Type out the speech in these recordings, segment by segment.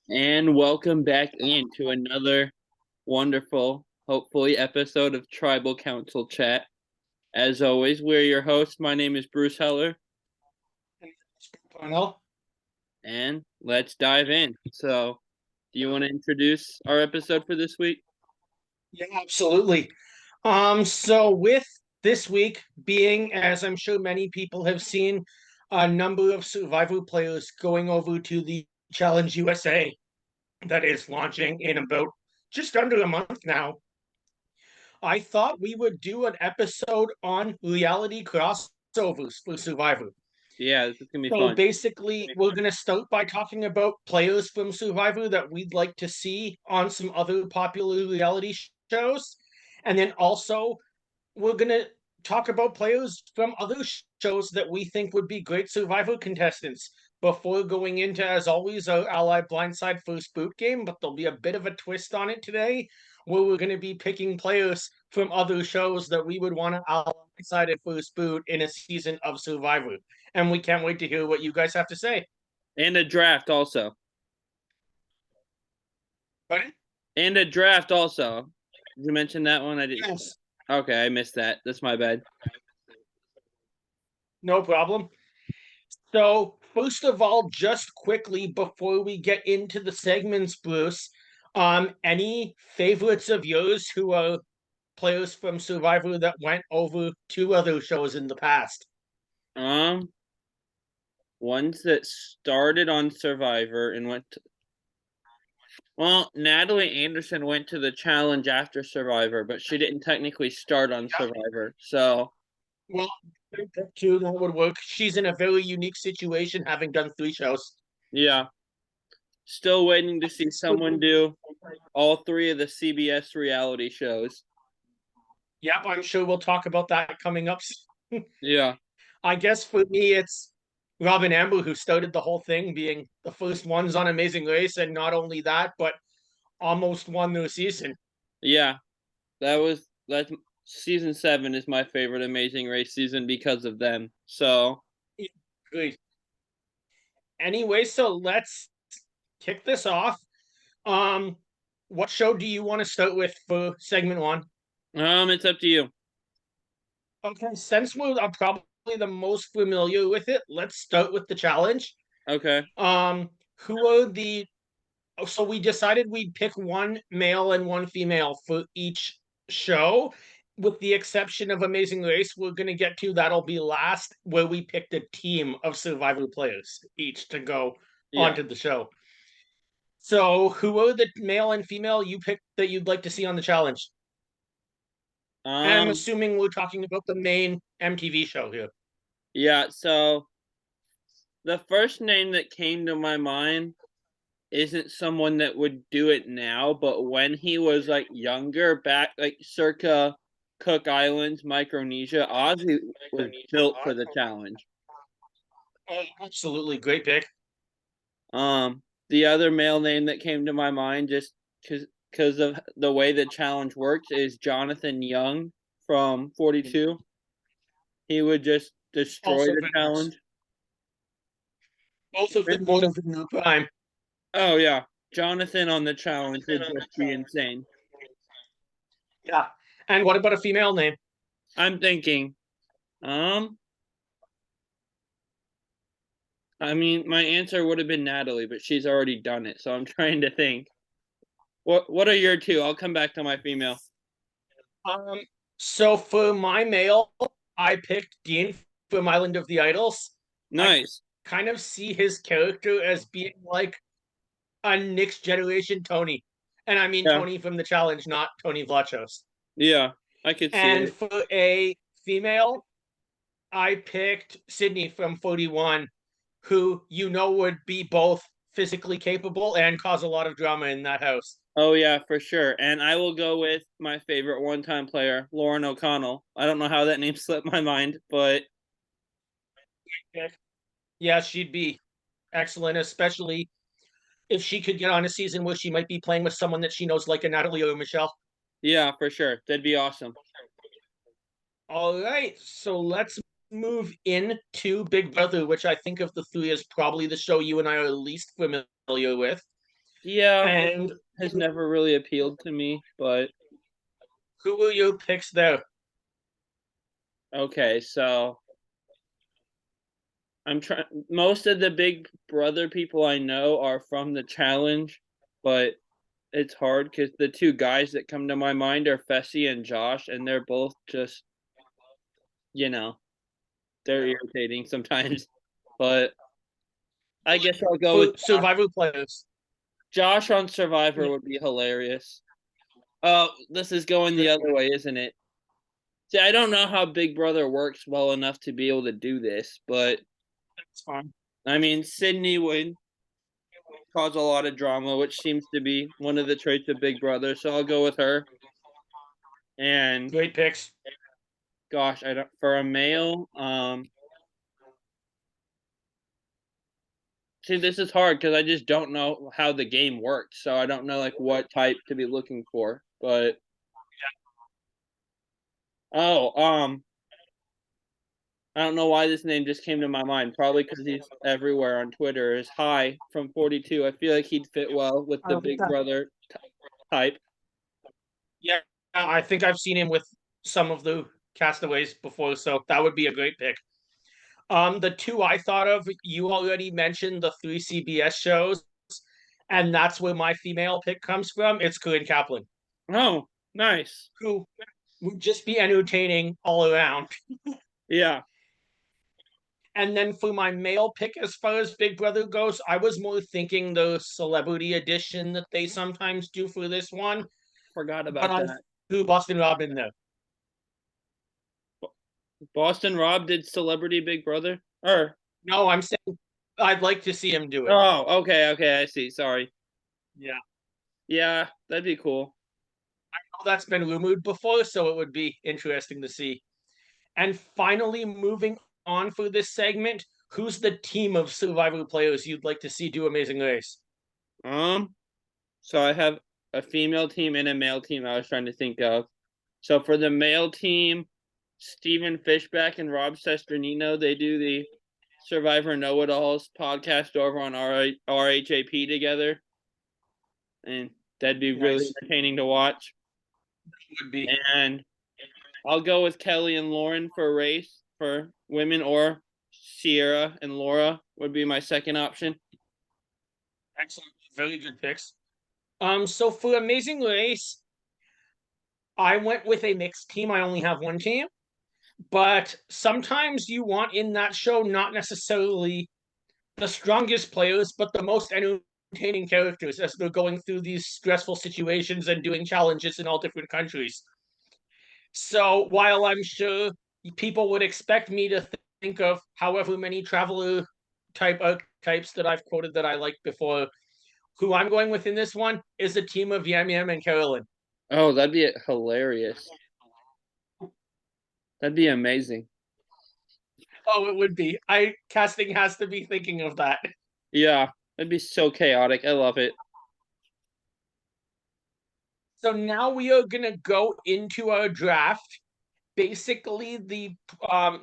And welcome back into another wonderful, hopefully, episode of Tribal Council Chat. As always, we're your hosts. My name is Bruce Heller, Well, and let's dive in. So, do you want to introduce our episode for this week? yeah, absolutely. So with this week being, as I'm sure many people have seen, a number of Survivor players going over to the Challenge USA that is launching in about just under a month now. I thought we would do an episode on reality crossovers for Survivor. Yeah, this is gonna be So fun. basically, we're going to start by talking about players from Survivor that we'd like to see on some other popular reality shows. And then also, we're going to talk about players from other shows that we think would be great Survivor contestants before going into, as always, our Ally Blindside first boot game. But there'll be a bit of a twist on it today where we're going to be picking players from other shows that we would want to ally Blindside at first boot in a season of Survivor. And we can't wait to hear what you guys have to say. And a draft also. Ready? And a draft also. Did you mention that one? I didn't. Yes. Okay, I missed that. That's my bad. No problem. So, first of all, just quickly before we get into the segments, Bruce, any favorites of yours who are players from Survivor that went over to other shows in the past? Um, Ones that started on Survivor and went to, well, Natalie Anderson went to the challenge after Survivor, but she didn't technically start on Survivor. So, Well, too, that would work. She's in a very unique situation, having done 3 shows. yeah, still waiting to see someone do all three of the CBS reality shows. Yep, I'm sure we'll talk about that coming up. Yeah. I guess for me, it's Robin Amber who started the whole thing, being the first ones on Amazing Race, and not only that, but almost won their season. Yeah. That's season 7 is my favorite Amazing Race season because of them. So, Good. Anyway, so let's kick this off. Um, what show do you want to start with for segment one? it's up to you. Okay, since we're probably the most familiar with it, let's start with the challenge. Okay. Who are the so we decided we'd pick one male and one female for each show, with the exception of Amazing Race. We're going to get to that'll be last, where we picked a team of Survivor players each to go Yeah. onto the show. So, who are the male and female you picked that you'd like to see on the challenge? And I'm Um, assuming we're talking about the main MTV show here. yeah, so the first name that came to my mind isn't someone that would do it now, but when he was like younger, back like circa Cook Islands, Micronesia, Ozzy was built for the challenge. Oh, absolutely, great pick. The other male name that came to my mind just because of the way the challenge works is Jonathan Young from 42. He would just destroy Also, the challenge. both of them would have been no prime. Oh yeah, Jonathan on the challenge would just be insane. Yeah. And what about a female name? I'm thinking, um, I mean, my answer would have been Natalie, but she's already done it, so I'm trying to think. What are your two? I'll come back to my female. Um, so for my male, I picked Dean from Island of the Idols. I Nice. kind of see his character as being like a next generation Tony. And I mean Yeah, Tony from the challenge, not Tony Vlachos. yeah, I could see And it. for a female, I picked Sydney from 41, who you know would be both physically capable and cause a lot of drama in that house. Oh yeah, for sure. And I will go with my favorite one-time player, Lauren O'Connell. I don't know how that name slipped my mind, but Yeah, she'd be excellent, especially if she could get on a season where she might be playing with someone that she knows, like a Natalie or Michelle. yeah, for sure. That'd be awesome. All right, so let's move into Big Brother, which I think of the three is probably the show you and I are least familiar with. Yeah, And has never really appealed to me, but who will you pick there? okay, so I'm trying. Most of the Big Brother people I know are from the challenge, but it's hard because the two guys that come to my mind are Fessy and Josh, and they're both just, you know, they're irritating sometimes. But I guess I'll go with For survival players. Josh on Survivor Yeah, would be hilarious. Oh, this is going the other way, isn't it? See, I don't know how Big Brother works well enough to be able to do this, but that's fine. I mean, Sydney would cause a lot of drama, which seems to be one of the traits of Big Brother. So I'll go with her. And Great picks. gosh, I don't for a male. See, this is hard because I just don't know how the game works, so I don't know like what type to be looking for. But oh, I don't know why this name just came to my mind. Probably because he's everywhere on Twitter. Is High from 42. I feel like he'd fit well with I the like Big that. Brother type. Yeah, I think I've seen him with some of the castaways before, so that would be a great pick. The two I thought of, you already mentioned the three CBS shows, and that's where my female pick comes from. It's Corinne Kaplan, Oh, nice. who would just be entertaining all around. Yeah, And then for my male pick, as far as Big Brother goes, I was more thinking the celebrity edition that they sometimes do for this one, forgot but about I that. threw Boston Rob in there. Boston Rob did Celebrity Big Brother? Or No, I'm saying I'd like to see him do it. oh, okay, okay, I see. Sorry. Yeah, Yeah, that'd be cool. that's been rumored before, so it would be interesting to see. And finally, moving on for this segment, who's the team of survivor players you'd like to see do Amazing Race? Um, so I have a female team and a male team I was trying to think of. So for the male team, Steven Fishback and Rob Sesternino, they do the Survivor Know It Alls podcast over on RHAP together. And that'd be really Nice. entertaining to watch. Would be. And I'll go with Kelly and Lauren for a race for women, or Sierra and Laura would be my second option. Excellent. Very good picks. So for Amazing Race, I went with a mixed team. I only have one team, but sometimes you want in that show not necessarily the strongest players, but the most entertaining characters as they're going through these stressful situations and doing challenges in all different countries. So while I'm sure people would expect me to think of however many traveler type archetypes that I've quoted that I liked before, who I'm going with in this one is a team of Yam Yam and Carolyn. Oh, that'd be hilarious. That'd be amazing. Oh, it would be. I casting has to be thinking of that. Yeah, that'd be so chaotic. I love it. So now we are gonna go into our draft. Basically, the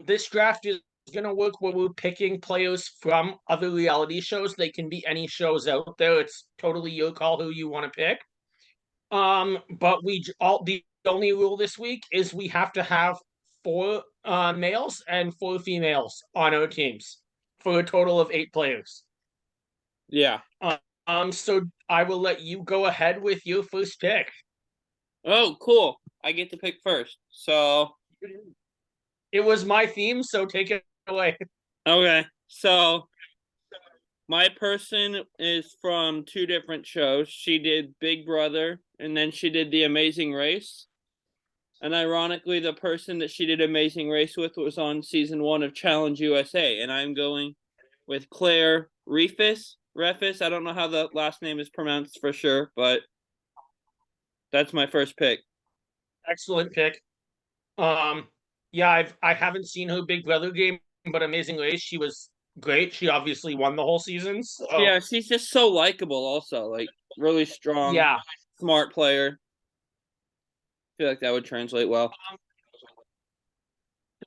this draft is gonna work where we're picking players from other reality shows. They can be any shows out there. It's totally your call who you want to pick. But we all the only rule this week is we have to have four males and four females on our teams for a total of 8 players. Yeah. So I will let you go ahead with your first pick. Oh, cool. I get to pick first. So, It was my theme, so take it away. okay. So, my person is from two different shows. She did Big Brother and then she did The Amazing Race. And ironically, the person that she did Amazing Race with was on season 1 of Challenge USA. And I'm going with Claire Refus. Refus. I don't know how the last name is pronounced for sure, but that's my first pick. Excellent pick. Um, yeah, I haven't seen her Big Brother game, but Amazing Race, she was great. She obviously won the whole season. So Yeah, she's just so likable also. Like really strong, yeah. smart player. I feel like that would translate well.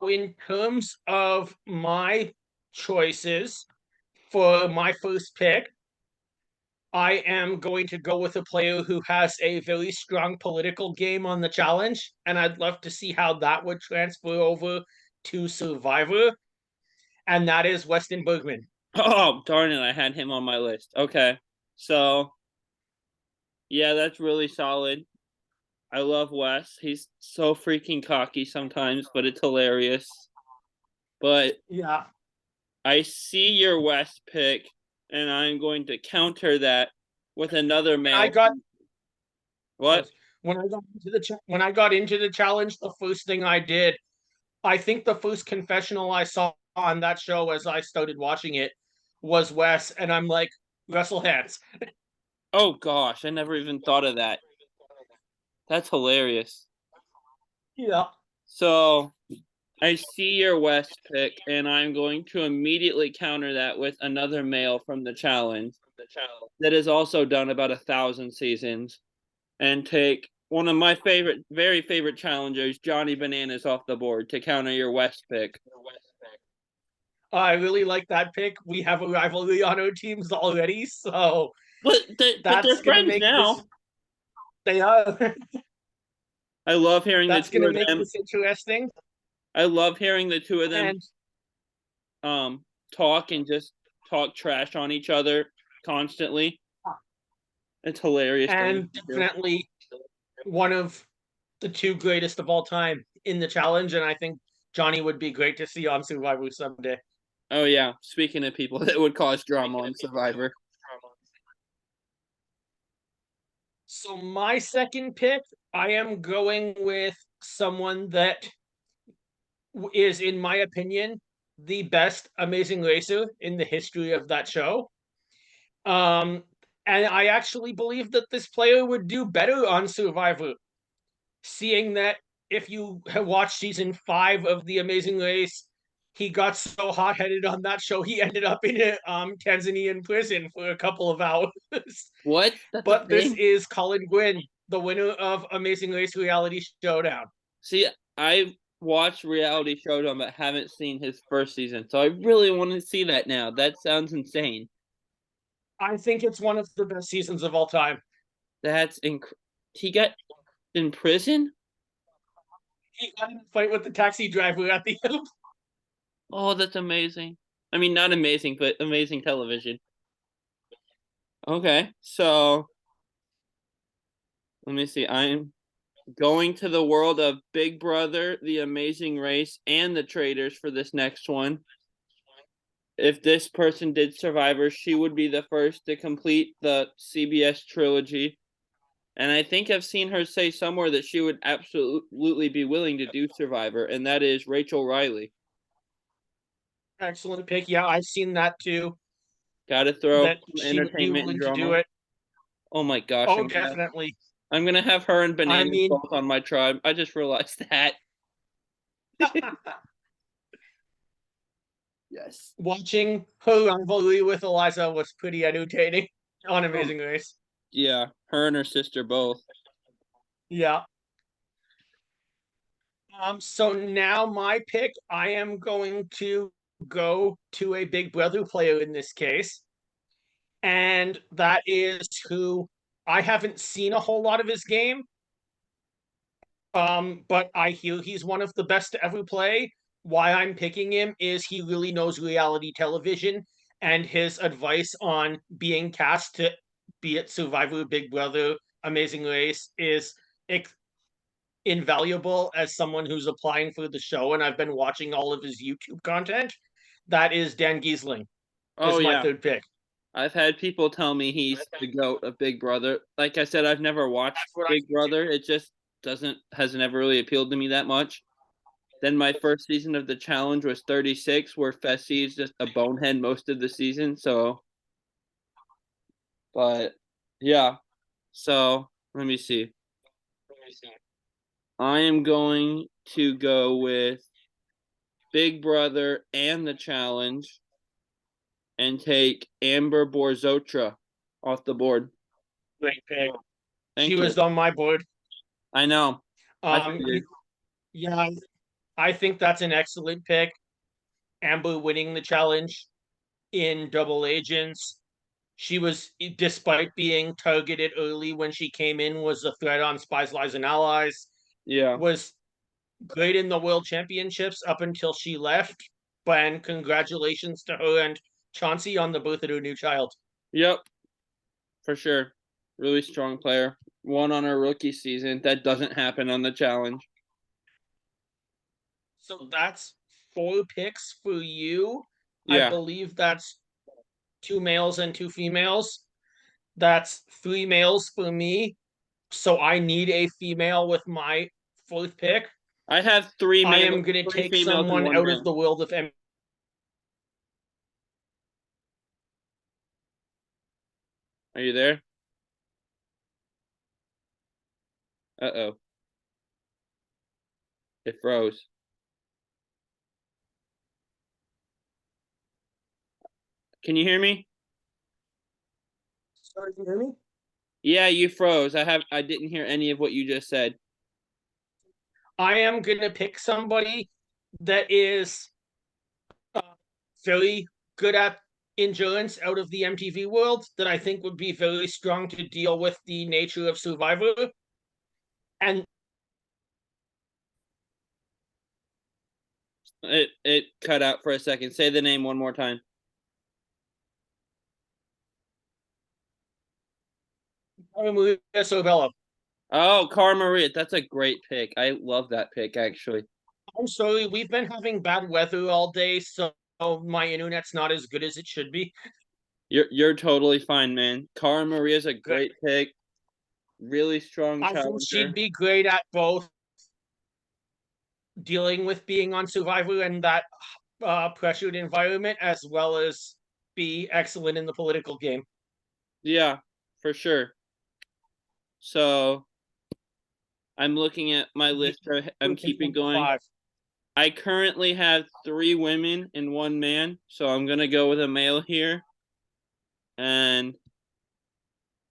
So in terms of my choices for my first pick, I am going to go with a player who has a very strong political game on the challenge, and I'd love to see how that would transfer over to Survivor, and that is Weston Bergman. Oh, darn it, I had him on my list. Okay. So, yeah, that's really solid. I love Wes. He's so freaking cocky sometimes, but it's hilarious. But Yeah. I see your Wes pick, and I'm going to counter that with another When I male. got What? when I got into the challenge, the first thing I did, I think the first confessional I saw on that show as I started watching it was Wes, and I'm like, wrestle hands. Oh gosh, I never even thought of that. That's hilarious. Yeah. So I see your West pick, and I'm going to immediately counter that with another male from the challenge that has also done about 1,000 seasons, and take one of my favorite, very favorite challengers, Johnny Bananas, off the board to counter your West pick. I really like that pick. We have a rivalry on our teams already, so But they're that's gonna friends make this. now. They are. I love hearing the That's two gonna of make them. this interesting. I love hearing the two of them And talk and just talk trash on each other constantly. It's hilarious to and listen to. definitely one of the two greatest of all time in the challenge. And I think Johnny would be great to see on Survivor someday. Oh yeah, speaking of people that would cause drama on Survivor. So my second pick, I am going with someone that is, in my opinion, the best Amazing Racer in the history of that show. Um, and I actually believe that this player would do better on Survivor, seeing that if you have watched season 5 of The Amazing Race, he got so hot headed on that show, he ended up in a Tanzanian prison for a couple of hours. What? That's a But this thing? is Colin Gwynn, the winner of Amazing Race Reality Showdown. See, I've watched Reality Showdown but haven't seen his first season, so I really want to see that now. That sounds insane. I think it's one of the best seasons of all time. That's He got in prison? He got in a fight with the taxi driver at the end. Oh, that's amazing. I mean, not amazing, but amazing television. Okay, so let me see. I'm going to the world of Big Brother, The Amazing Race, and The Traitors for this next one. If this person did Survivor, she would be the first to complete the CBS trilogy. And I think I've seen her say somewhere that she would absolutely be willing to do Survivor, and that is Rachel Riley. Excellent pick. Yeah, I've seen that too. Got to throw That some she would be entertainment and willing to do drama. it. Oh my gosh, Oh, definitely. I'm gonna have her and I Bananas mean, both on my tribe. I just realized that. Yes. watching her rivalry with Eliza was pretty entertaining on Oh, Amazing Race. yeah, her and her sister both. Yeah. So now my pick, I am going to go to a Big Brother player in this case, and that is who I haven't seen a whole lot of his game, but I hear he's one of the best to ever play. Why I'm picking him is he really knows reality television, and his advice on being cast to be it Survivor, Big Brother, Amazing Race is invaluable as someone who's applying for the show, and I've been watching all of his YouTube content. That is Dan Giesling, Oh is my yeah, third pick. I've had people tell me he's the goat of Big Brother. Like I said, I've never watched That's what I Big Brother. It just hasn't ever really appealed to me that much. Then my first season of the challenge was 36, where Fessy is just a bonehead most of the season. So, but yeah. So let me see. I am going to go with Big Brother and the challenge and take Amber Borzotra off the board. great pick. She Thank you. was on my board. I know. I Um, figured. yeah, I think that's an excellent pick. Amber winning the challenge in Double Agents. She was, despite being targeted early when she came in, was a threat on Spies, Lies, and Allies. Yeah. Was great in the World Championships up until she left. And congratulations to her and Chauncey on the birth of their new child. Yep. For sure. Really strong player. Won on her rookie season. That doesn't happen on the challenge. So that's 4 picks for you. I Yeah. believe that's 2 males and 2 females. That's 3 males for me. So I need a female with my fourth pick. I have three I males, am going to three take females, and someone one out of man. the world of Are you there? Uh-oh. It froze. Can you hear me? Sorry, can you hear me? Yeah, you froze. I didn't hear any of what you just said. I am going to pick somebody that is uh, very good at endurance out of the MTV world that I think would be very strong to deal with the nature of Survivor. And It cut out for a second. Say the name one more time. Maria Sobello. Oh, Cara Maria. That's a great pick. I love that pick, actually. I'm sorry, we've been having bad weather all day, so my internet's not as good as it should be. You're totally fine, man. Cara Maria's a Good. great pick. Really strong I think she'd challenger. be great at both dealing with being on Survivor and that pressured environment, as well as be excellent in the political game. Yeah, for sure. So I'm looking at my list. I'm keeping going. Five. I currently have 3 women and 1 man, so I'm gonna go with a male here. And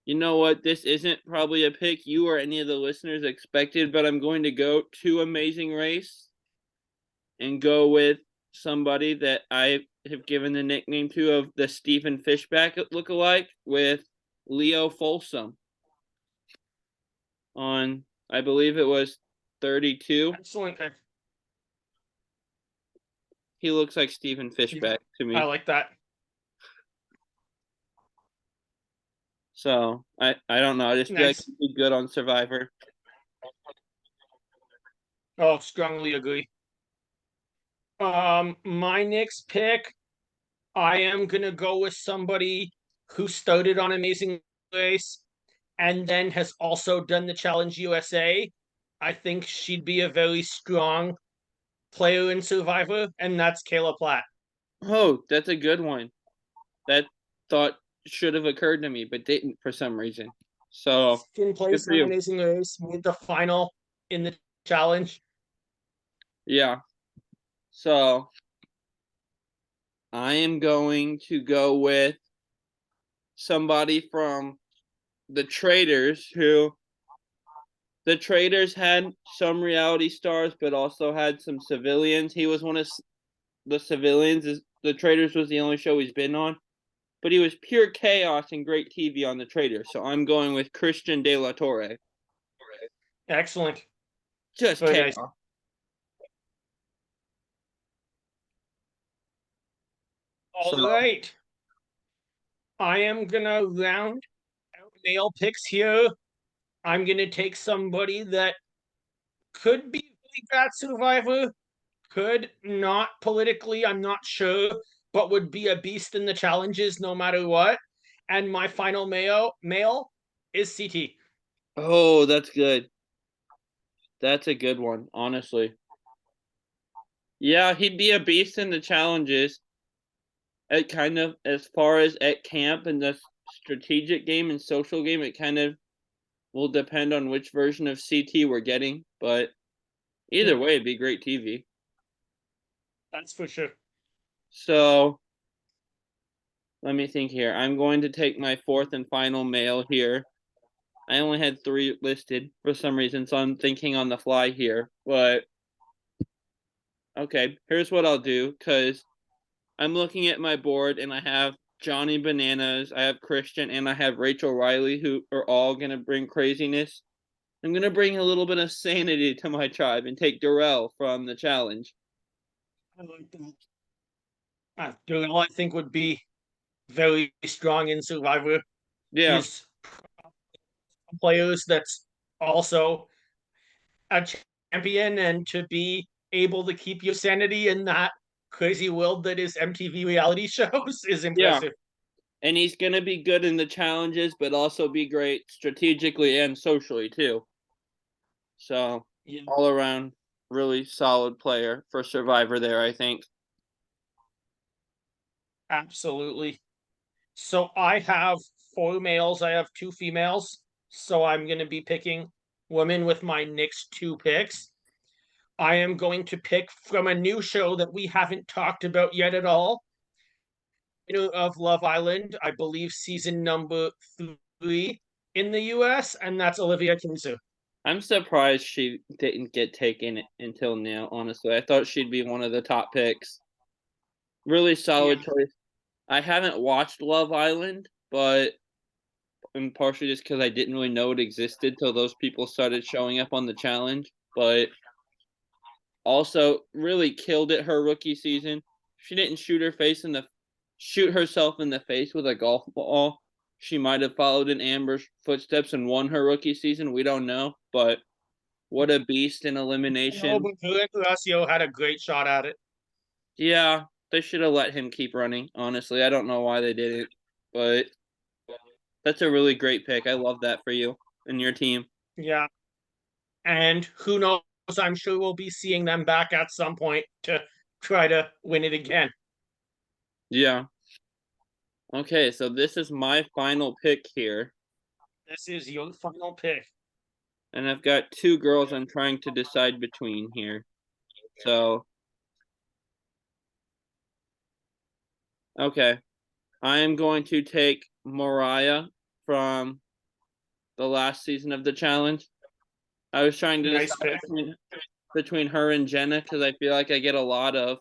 you know what? This isn't probably a pick you or any of the listeners expected, but I'm going to go to Amazing Race and go with somebody that I have given the nickname to of the Stephen Fishback lookalike with Leo Folsom on, I believe it was 32. Excellent. He looks like Stephen Yeah, Fishback to I me. like that. So I don't know. I just feel like Nice. he'd be good on Survivor. Oh, strongly agree. My next pick, I am gonna go with somebody who started on Amazing Race and then has also done the Challenge USA. I think she'd be a very strong player in Survivor, and that's Kayla Platt. Oh, that's a good one. That thought should have occurred to me, but didn't for some reason. So Second good place for on you. Amazing Race, made the final in the challenge. Yeah. So I am going to go with somebody from the Traders who the Traders had some reality stars, but also had some civilians. He was one of the civilians. The Traders was the only show he's been on, but he was pure chaos and great TV on the Traders. So I'm going with Christian De La Torre. Excellent. Just Very chaos. nice. All So right. I am gonna round out male picks here. I'm gonna take somebody that could be really bad survivor, could not politically, I'm not sure, but would be a beast in the challenges no matter what. And my final male is CT. oh, that's good. That's a good one, honestly. Yeah, he'd be a beast in the challenges. It kind of, as far as at camp and the strategic game and social game, it kind of will depend on which version of CT we're getting. But either way, it'd be great TV. That's for sure. So let me think here. I'm going to take my fourth and final male here. I only had 3 listed for some reason, so I'm thinking on the fly here. But okay, here's what I'll do because I'm looking at my board and I have Johnny Bananas, I have Christian, and I have Rachel Riley, who are all going to bring craziness. I'm going to bring a little bit of sanity to my tribe and take Darrell from the challenge. I like that. Doolittle, I think, would be very strong in Survivor. Yeah, He's players that's also a champion, and to be able to keep your sanity in that crazy world that is MTV reality shows is yeah. impressive. And he's going to be good in the challenges, but also be great strategically and socially, too. So, Yeah, all around, really solid player for Survivor there, I think. absolutely. So I have four males, I have two females. So I'm going to be picking women with my next two picks. I am going to pick from a new show that we haven't talked about yet at all. Of Love Island, I believe season number 3 in the US, and that's Olivia Kinsu. I'm surprised she didn't get taken until now, honestly. I thought she'd be one of the top picks. Really Yeah, solid choice. I haven't watched Love Island, but and partially just because I didn't really know it existed till those people started showing up on the challenge. But also really killed it her rookie season. She didn't shoot herself in the face with a golf ball. She might have followed in Amber's footsteps and won her rookie season. We don't know, but what a beast in no, elimination. but Horacio had a great shot at it. Yeah, they should have let him keep running. Honestly, I don't know why they didn't, but that's a really great pick. I love that for you and your team. Yeah, and who knows? I'm sure we'll be seeing them back at some point to try to win it again. Yeah. Okay, so this is my final pick here, This is your final pick. and I've got two girls I'm trying to decide between here. So, okay, I am going to take Mariah from the last season of the challenge. I was trying to Nice decide pick. between her and Jenna because I feel like I get a lot of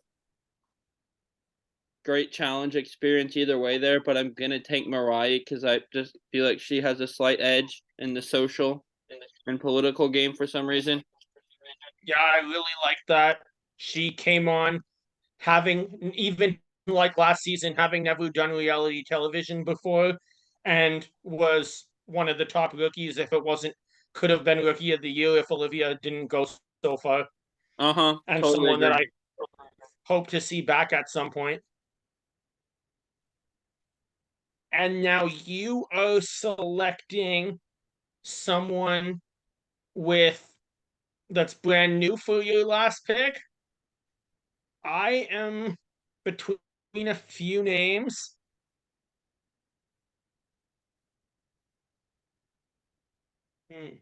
great challenge experience either way there, but I'm gonna take Mariah because I just feel like she has a slight edge in the social and political game for some reason. Yeah, I really like that. She came on having, even like last season, having never done reality television before, and was one of the top rookies. If it wasn't, could have been rookie of the year if Olivia didn't go so far. Uh-huh, And totally someone that agree. I hope to see back at some point. And now you are selecting someone with that's brand new for your last pick. I am between a few names. Hmm.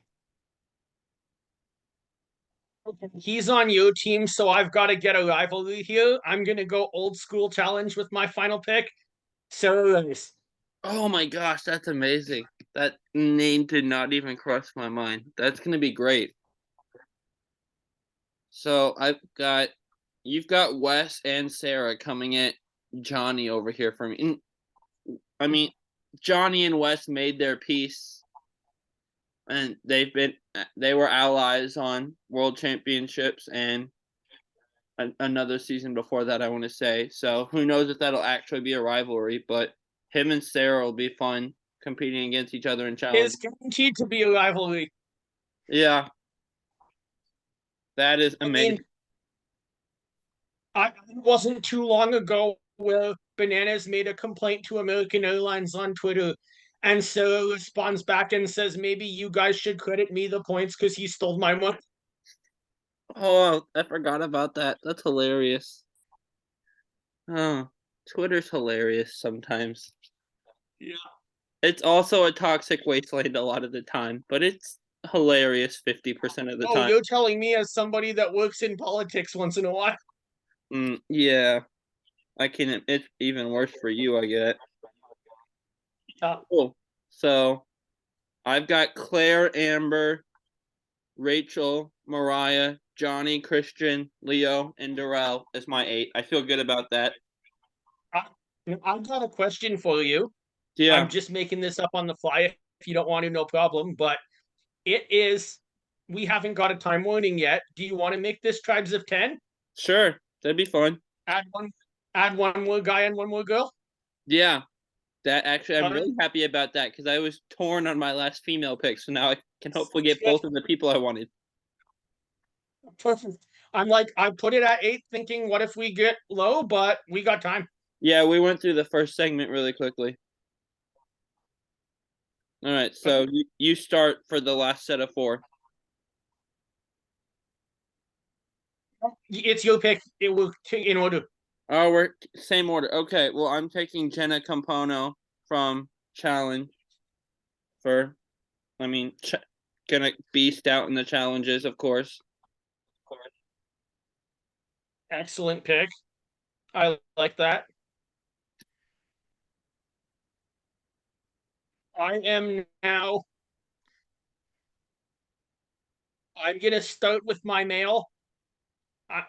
Okay. He's on your team, so I've got to get a rivalry here. I'm gonna go old school challenge with my final pick. Sarah Rice. Oh my gosh, that's amazing. That name did not even cross my mind. That's gonna be great. So you've got Wes and Sarah coming at Johnny over here for me. I mean, Johnny and Wes made their peace, and they were allies on World Championships and another season before that. I want to say so. Who knows if that'll actually be a rivalry? But him and Sarah will be fun competing against each other in challenge. Is guaranteed to be a rivalry. Yeah, that is I amazing. mean, I it wasn't too long ago where Bananas made a complaint to American Airlines on Twitter, and Sarah responds back and says, "Maybe you guys should credit me the points because he stole my money." Oh, I forgot about that. That's hilarious. Oh, Twitter's hilarious sometimes. Yeah. It's also a toxic wasteland a lot of the time, but it's hilarious 50% of the Oh, time. you're telling me as somebody that works in politics once in a while? Yeah, I can. It's even worse for you, I get. Yeah. Cool. So I've got Claire, Amber, Rachel, Mariah, Johnny, Christian, Leo, and Darrell as my 8. I feel good about that. Now, I've got a question for you. I'm Yeah, just making this up on the fly. If you don't want to, no problem. But it is, we haven't got a time warning yet. Do you want to make this tribes of 10? sure. That'd be fun. Add one, add one more guy and one more girl? Yeah, that actually, I'm All right. really happy about that because I was torn on my last female pick, so now I can hopefully Sounds get good. both of the people I wanted. Perfect. I'm like, I put it at 8, thinking, what if we get low? But we got time. Yeah, we went through the first segment really quickly. All right, so Okay. you start for the last set of four. It's your pick. It will take in order. Oh, we're same order. Okay, well, I'm taking Jenna Compono from Challenge for, I mean, gonna beast out in the challenges, of course. Excellent pick. I like that. I am now. I'm gonna start with my male.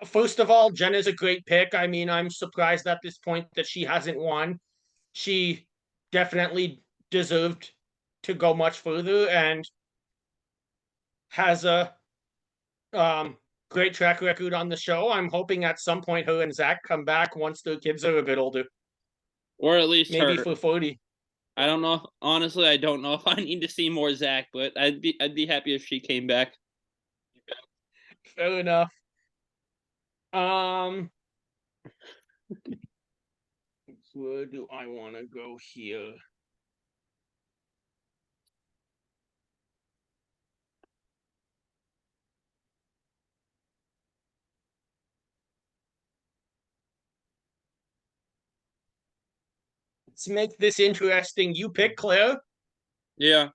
First of all, Jen is a great pick. I mean, I'm surprised at this point that she hasn't won. She definitely deserved to go much further and has a um, great track record on the show. I'm hoping at some point her and Zach come back once their kids are a bit older, Or at least maybe her. for 40. I don't know. Honestly, I don't know if I need to see more Zach, but I'd be happy if she came back. Fair enough. Um, where do I want to go here? Let's make this interesting. You pick Claire Yeah.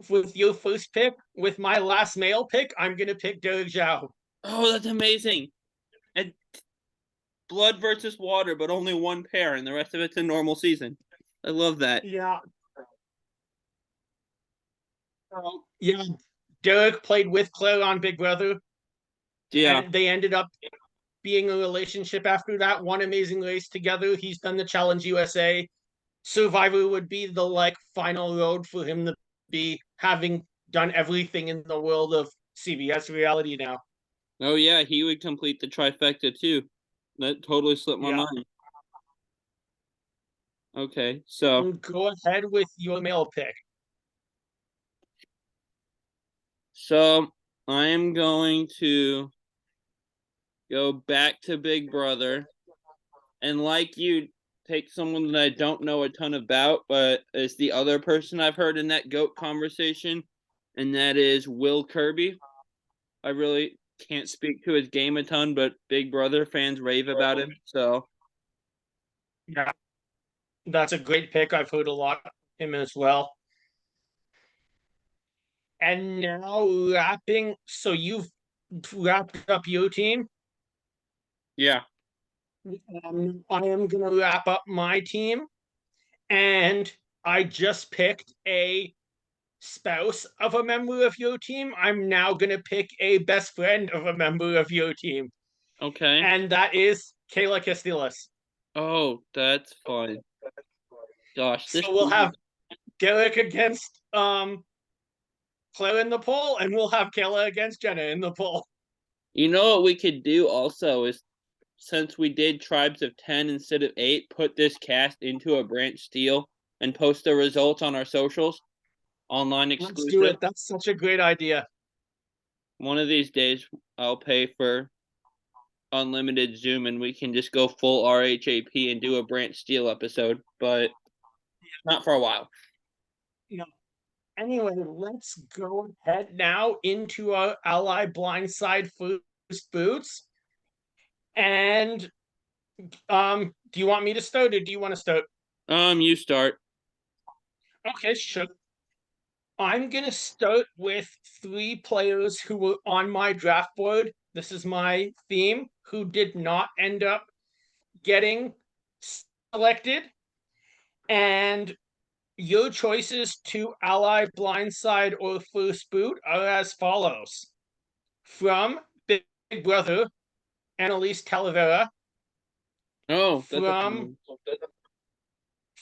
with your first pick. With my last male pick, I'm gonna pick Derek Zhao. Oh, that's amazing. And blood versus water, but only one pair, and the rest of it's a normal season. I love that. Yeah. Yeah. Derek played with Claire on Big Brother, Yeah. and they ended up being a relationship after that. One amazing race together. He's done the Challenge USA. Survivor would be the like final road for him to be having done everything in the world of CBS reality now. Oh yeah, he would complete the trifecta too. That totally slipped my Yeah. mind. Okay, so And go ahead with your male pick. so I am going to go back to Big Brother, and like you, take someone that I don't know a ton about, but is the other person I've heard in that goat conversation, and that is Will Kirby. I really can't speak to his game a ton, but Big Brother fans rave about him. So Yeah. That's a great pick. I've heard a lot of him as well. And now wrapping. So you've wrapped up your team. yeah. I am gonna wrap up my team, and I just picked a spouse of a member of your team. I'm now gonna pick a best friend of a member of your team, Okay. and that is Kayla Castillas. Oh, that's fun. Gosh, this So we'll team. have Derek against Claire in the poll, and we'll have Kayla against Jenna in the poll. You know what we could do also is, since we did tribes of 10 instead of 8, put this cast into a branch steal and post the results on our socials, online Let's do exclusive. it. That's such a great idea. One of these days, I'll pay for unlimited Zoom and we can just go full RHAP and do a branch steal episode, but not for a while. No. Anyway, let's go ahead now into our ally blindside first boots. And do you want me to start or do you want to start? You start. Okay, sure. I'm gonna start with 3 players who were on my draft board. This is my theme, who did not end up getting selected. And your choices to ally, blindside, or first boot are as follows. From Big Brother, Annalise Talavera. Oh, that's a fun From one.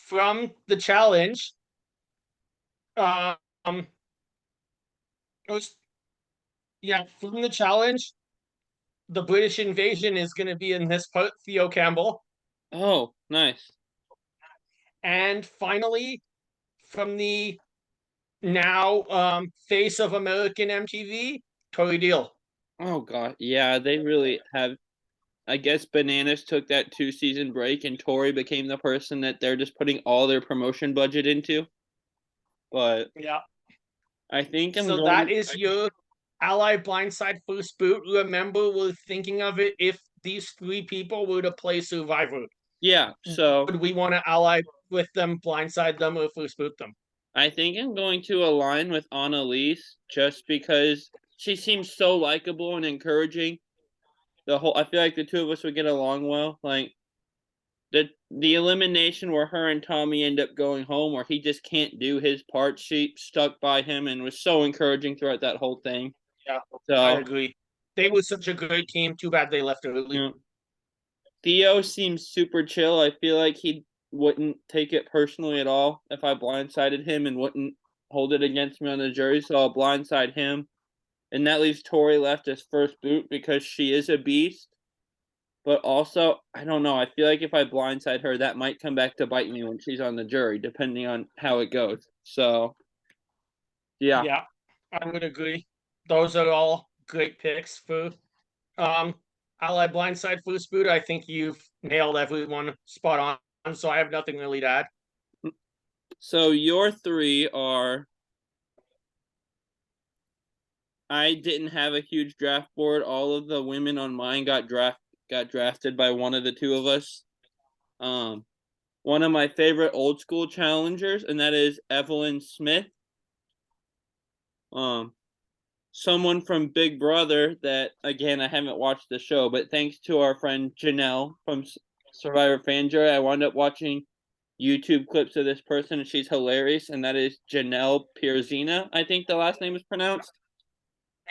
from the challenge, um, it was, yeah, from the challenge, the British invasion is going to be in this part, Theo Campbell. Oh, nice. And finally, from the now face of American MTV, Tori Deal. Oh god, yeah, they really have. I guess Bananas took that 2-season break, and Tori became the person that they're just putting all their promotion budget into. But Yeah. I think I'm So going. that is your Ally Blindside first boot. Remember, we're thinking of it if these three people were to play Survivor. Yeah, so Would we want to ally with them, blindside them, or first boot them? I think I'm going to align with Annalise just because she seems so likable and encouraging. I feel like the two of us would get along well. Like the elimination where her and Tommy end up going home, where he just can't do his part, she stuck by him and was so encouraging throughout that whole thing. Yeah, I So, agree. They were such a great team. Too bad they left you early. know, Theo seems super chill. I feel like he wouldn't take it personally at all if I blindsided him and wouldn't hold it against me on the jury. So I'll blindside him. And that leaves Tori left as first boot because she is a beast. But also, I don't know. I feel like if I blindside her, that might come back to bite me when she's on the jury, depending on how it goes. So, yeah. Yeah, I would agree. Those are all great picks for um Ally Blindside first boot. I think you've nailed everyone spot on, so I have nothing really to add. So your three are. I didn't have a huge draft board. All of the women on mine got drafted by one of the two of us. Um, One of my favorite old school challengers, and that is Evelyn Smith. Um, Someone from Big Brother that again I haven't watched the show, but thanks to our friend Janelle from Survivor Fan Jury, I wound up watching YouTube clips of this person, and she's hilarious, and that is Janelle Pierzina. I think the last name is pronounced.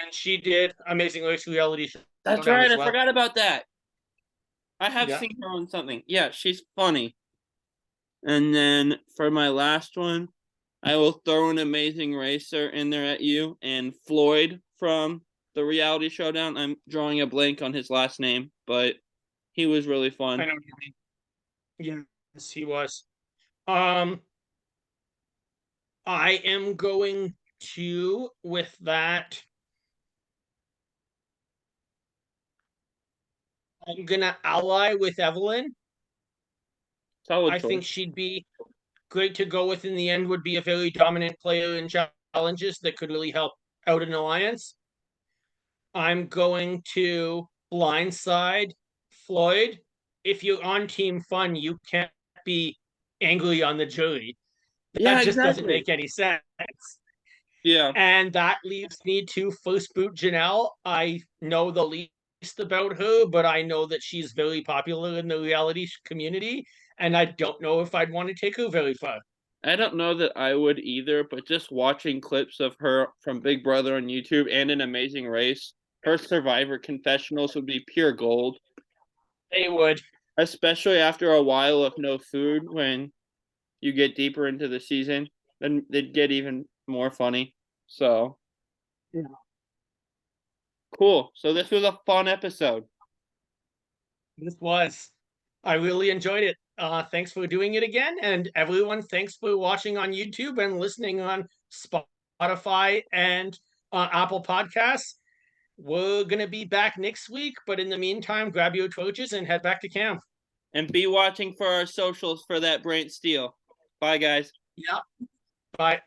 And she did Amazing Race Reality That's Showdown right. as I well. forgot about that. I have Yeah. seen her on something. Yeah, she's funny. And then for my last one, I will throw an Amazing Racer in there at you and Floyd from the Reality Showdown. I'm drawing a blank on his last name, but he was really I fun. know what you mean. Yes, he was. Um, I am going to with that. I'm gonna ally with Evelyn. Solid I choice. think she'd be great to go with in the end. Would be a very dominant player in challenges that could really help out an alliance. I'm going to blindside Floyd. If you're on Team Fun, you can't be angry on the jury. Yeah, That just doesn't exactly. make any sense. Yeah. And that leaves me to first boot Janelle. I know the least about her, but I know that she's very popular in the reality community, and I don't know if I'd want to take her very far. I don't know that I would either, but just watching clips of her from Big Brother on YouTube and an Amazing Race, her Survivor confessionals would be pure gold, They would. especially after a while of no food when you get deeper into the season, then they'd get even more funny. So Yeah. cool. So this was a fun episode. This was. I really enjoyed it. Thanks for doing it again. And everyone, thanks for watching on YouTube and listening on Spotify and Apple Podcasts. We're going to be back next week, but in the meantime, grab your torches and head back to camp. And be watching for our socials for that Brant Steele. Bye, guys. Yeah. Bye.